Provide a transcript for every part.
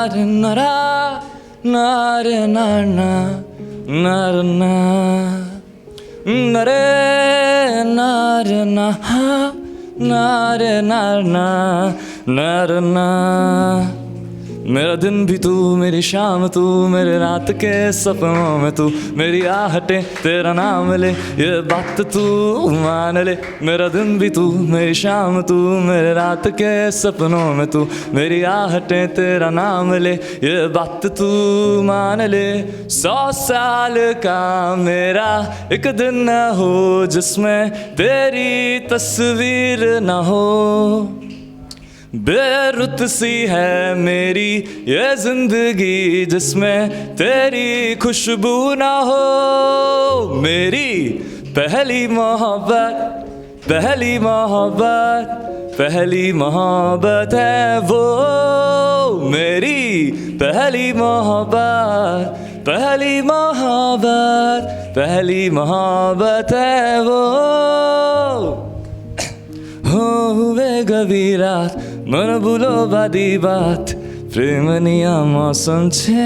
नार नरा नार नारना नारना नरे नार नहा नार नारना नारना। मेरा दिन भी तू, मेरी शाम तू, मेरे रात के सपनों में तू, मेरी आहटें तेरा नाम ले, ये बात तू मान ले। मेरा दिन भी तू, मेरी शाम तू, मेरे रात के सपनों में तू, मेरी आहटें तेरा नाम ले, ये बात तू मान ले। 100 साल का मेरा एक दिन न हो जिसमें तेरी तस्वीर न हो। बेरुत सी है मेरी ये जिंदगी जिसमें तेरी खुशबू ना हो। मेरी पहली मोहब्बत, पहली मोहब्बत, पहली मोहब्बत है वो। मेरी पहली मोहब्बत, पहली मोहब्बत, पहली मोहब्बत है वो। हुए गभी रात मन भूलो बादी बात, प्रेमनिया मौसम छे।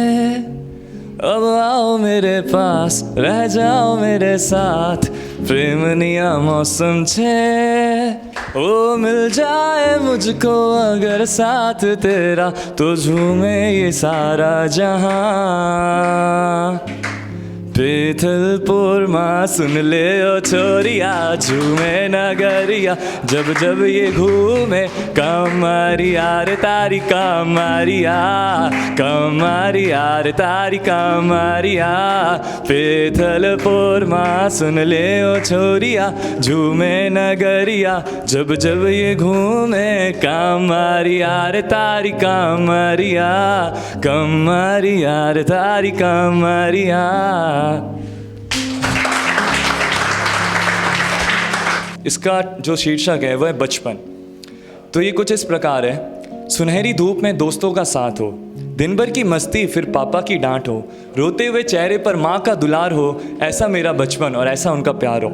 अब आओ मेरे पास, रह जाओ मेरे साथ, प्रेमनिया मौसम छे। ओ मिल जाए मुझको अगर साथ तेरा, तो झूमे ये सारा जहां। पीथलपुर माँ सुन ले ओ छोरिया, झूमे नगरिया जब जब ये घूमे। कमरिया रे तारी कमरिया, कमरिया रे तारी कमरिया। पीथलपुर माँ सुन ले ओ छोरिया, झूमे नगरिया जब जब ये घूमे। कमरिया रे तारी कमरिया, कमरिया रे तारी कमरिया। इसका जो शीर्षक है वह है बचपन। तो ये कुछ इस प्रकार है। सुनहरी धूप में दोस्तों का साथ हो, दिन भर की मस्ती फिर पापा की डांट हो, रोते हुए चेहरे पर माँ का दुलार हो। ऐसा मेरा बचपन और ऐसा उनका प्यार हो।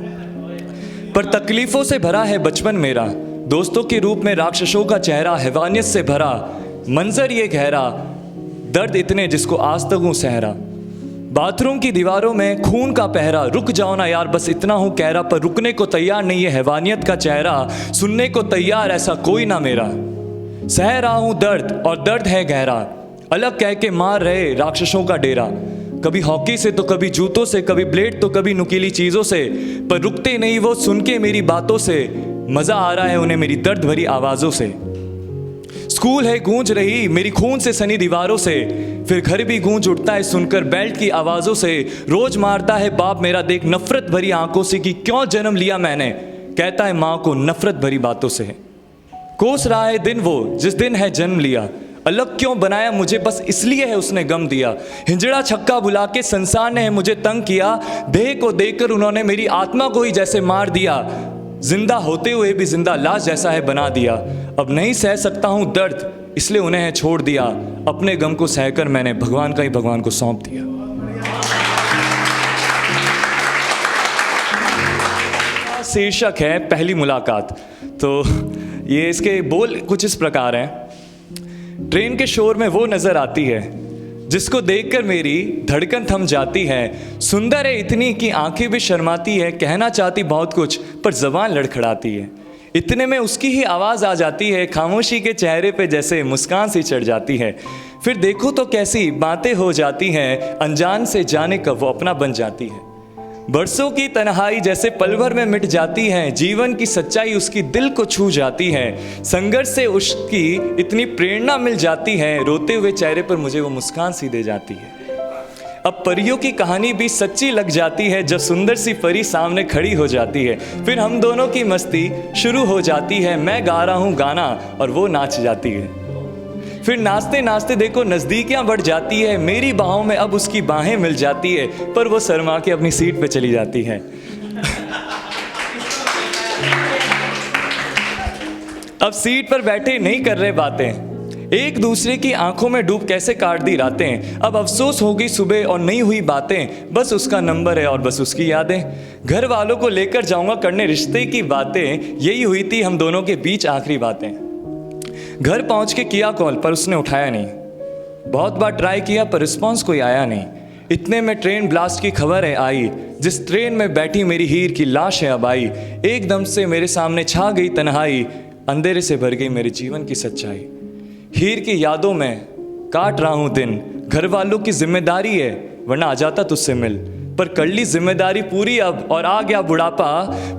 पर तकलीफ़ों से भरा है बचपन मेरा, दोस्तों के रूप में राक्षसों का चेहरा, हैवानियत से भरा मंजर ये गहरा, दर्द इतने जिसको आज तक हूँ सहरा। बाथरूम की दीवारों में खून का पहरा, रुक जाओ ना यार बस इतना हूँ कह रहा। पर रुकने को तैयार नहीं है हैवानियत का चेहरा, सुनने को तैयार ऐसा कोई ना मेरा। सह रहा हूँ दर्द और दर्द है गहरा, अलग कह के मार रहे राक्षसों का डेरा। कभी हॉकी से तो कभी जूतों से, कभी ब्लेड तो कभी नुकीली चीज़ों से। पर रुकते नहीं वो सुन के मेरी बातों से, मज़ा आ रहा है उन्हें मेरी दर्द भरी आवाज़ों से। स्कूल है गूंज रही मेरी खून से सनी दीवारों से, फिर घर भी गूंज उठता है सुनकर बेल्ट की आवाज़ों से। रोज मारता है बाप मेरा देख नफरत भरी आंखों से, कि क्यों जन्म लिया मैंने, कहता है माँ को नफरत भरी बातों से। कोस रहा है दिन वो जिस दिन है जन्म लिया, अलग क्यों बनाया मुझे बस इसलिए है उसने गम दिया। हिंजड़ा छक्का बुला के संसार ने है मुझे तंग किया, देह को देखकर उन्होंने मेरी आत्मा को ही जैसे मार दिया। जिंदा होते हुए भी जिंदा लाश जैसा है बना दिया। अब नहीं सह सकता हूँ दर्द इसलिए उन्हें है छोड़ दिया, अपने गम को सहकर मैंने भगवान का ही भगवान को सौंप दिया। शीर्षक है पहली मुलाकात। तो ये इसके बोल कुछ इस प्रकार हैं। ट्रेन के शोर में वो नजर आती है जिसको देखकर मेरी धड़कन थम जाती है। सुंदर है इतनी कि आंखें भी शर्माती है, कहना चाहती बहुत कुछ पर जबान लड़खड़ाती है। इतने में उसकी ही आवाज़ आ जाती है, खामोशी के चेहरे पे जैसे मुस्कान सी चढ़ जाती है। फिर देखो तो कैसी बातें हो जाती हैं, अनजान से जाने कब वो अपना बन जाती है। बरसों की तन्हाई जैसे पल भर में मिट जाती है, जीवन की सच्चाई उसकी दिल को छू जाती है। संघर्ष से उसकी इतनी प्रेरणा मिल जाती है, रोते हुए चेहरे पर मुझे वो मुस्कान सी दे जाती है। अब परियों की कहानी भी सच्ची लग जाती है जब सुंदर सी परी सामने खड़ी हो जाती है। फिर हम दोनों की मस्ती शुरू हो जाती है, मैं गा रहा हूँ गाना और वो नाच जाती है। फिर नाचते नाचते देखो नज़दीकियाँ बढ़ जाती है, मेरी बाहों में अब उसकी बाहें मिल जाती है, पर वो शर्मा के अपनी सीट पे चली जाती है। अब सीट पर बैठे नहीं कर रहे बातें, एक दूसरे की आंखों में डूब कैसे काट दी रातें। अब अफसोस होगी सुबह और नहीं हुई बातें, बस उसका नंबर है और बस उसकी यादें। घर वालों को लेकर जाऊंगा करने रिश्ते की बातें, यही हुई थी हम दोनों के बीच आखिरी बातें। घर पहुंच के किया कॉल पर उसने उठाया नहीं, बहुत बार ट्राई किया पर रिस्पॉन्स कोई आया नहीं। इतने में ट्रेन ब्लास्ट की खबर है आई, जिस ट्रेन में बैठी मेरी हीर की लाश है अब आई। एकदम से मेरे सामने छा गई तन्हाई, अंधेरे से भर गई मेरे जीवन की सच्चाई। हीर की यादों में काट रहा हूँ दिन, घर वालों की जिम्मेदारी है वरना आ जाता तुझसे मिल। पर कर ली जिम्मेदारी पूरी अब और आ गया बुढ़ापा,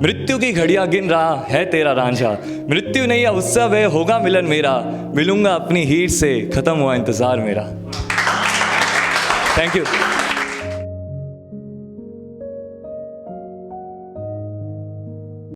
मृत्यु की घड़ियां गिन रहा है तेरा रांझा। मृत्यु नहीं है उत्सव है, होगा मिलन मेरा, मिलूंगा अपनी हीर से, खत्म हुआ इंतजार मेरा। Thank you.